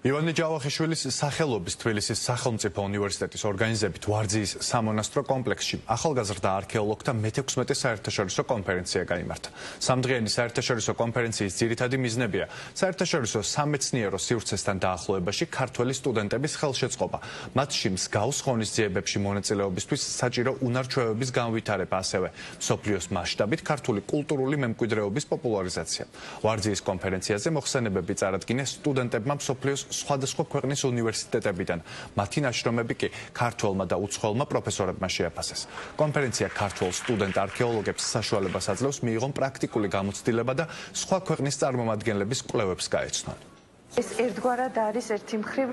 ივანე ჯავახიშვილის სახელობის თბილისის სახელმწიფო უნივერსიტეტის ორგანიზებით ვარძიის სამონასტრო კომპლექსში ახალგაზრდა არქეოლოგთა მე-16 საერთაშორისო კონფერენცია გაიმართა. Სამდღიანი საერთაშორისო კონფერენციის ძირითადი მიზნებია საერთაშორისო სამეცნიერო სივრცესთან დაახლოებაში ქართველი სტუდენტების ხელშეწყობა, მათში მსგავს ღონისძიებებში მონაწილეობისთვის საჭირო უნარჩვევების განვითარება, ასევე მსოფლიოს მასშტაბით ქართული კულტურული მემკვიდრეობის პოპულარიზაცია. ვარძიის კონფერენციაზე მოხსენებები წარადგინეს სტუდენტებმა მსოფლიოს სხვადასხვა ქვეყნის უნივერსიტეტებიდან. მათი ნაშრომები კი ქართველმა და უცხოელმა პროფესორებმა შეაფასეს. კონფერენცია ქართველ სტუდენტ არქეოლოგებს საშუალებას აძლევს მიიღონ პრაქტიკული გამოცდილება და სხვა ქვეყნის წარმომადგენლების კვლევებს გაეცნონ. ეს ერთგვარად არის ერთი მხრივ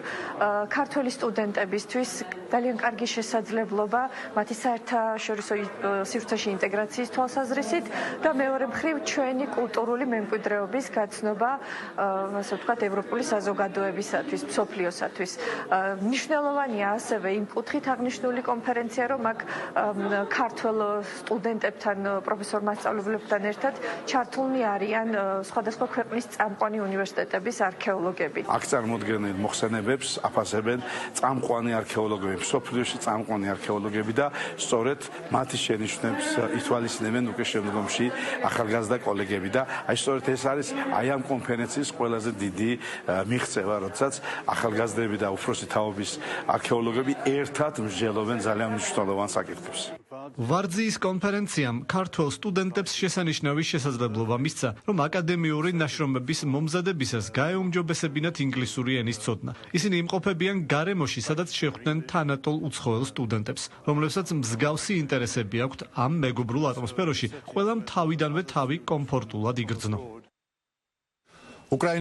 ქართველი სტუდენტებისთვის ძალიან კარგი შესაძლებლობა მათი საერთაშორისო სივრცეში ინტეგრაციის თვალსაზრისით და მეორე მხრივ ჩვენი კულტურული მემკვიდრეობის გაცნობა, ასე ვთქვათ, ევროპული საზოგადოებისათვის, მსოფლიოსათვის. მნიშვნელოვანია ასევე იმ კუთხით აღნიშნული კონფერენცია, რომ აქ ქართველ სტუდენტებთან, პროფესორ მასწავლებლებთან ერთად ჩართულნი არიან სხვადასხვა ქვეყნის წამყვანი უნივერსიტეტების არქეოლოგები. აქ წარმოდგენილ მოხსენებებს აფასებენ წამყვანი არქეოლოგები, მსოფლიოში წამყვანი არქეოლოგები და სწორედ მათი შენიშვნებს ითვალისწინებენ უკვე შემდგომში ახალგაზრდა კოლეგები და სწორედ ეს არის ამ კონფერენციის ყველაზე დიდი მიღწევა, როდესაც ახალგაზრდები და უფროსი თაობის არქეოლოგები ერთად მსჯელობენ ძალიან მნიშვნელოვან საკითხებს. ვარძიის კონფერენციამ ქართველ სტუდენტებს შესანიშნავი შესაძლებლობა მისცა, რომ აკადემიური ნაშრომების მომზადებისას გაეუმჯობესებინათ ინგლისური ენის ცოდნა. ისინი იმყოფებიან გარემოში, სადაც შეხვდნენ თანატოლ უცხოელ სტუდენტებს, რომლებსაც მსგავსი ინტერესები აქვთ ამ მეგობრულ ატმოსფეროში, ყველამ თავიდანვე თავი კომფორტულად იგრძნო.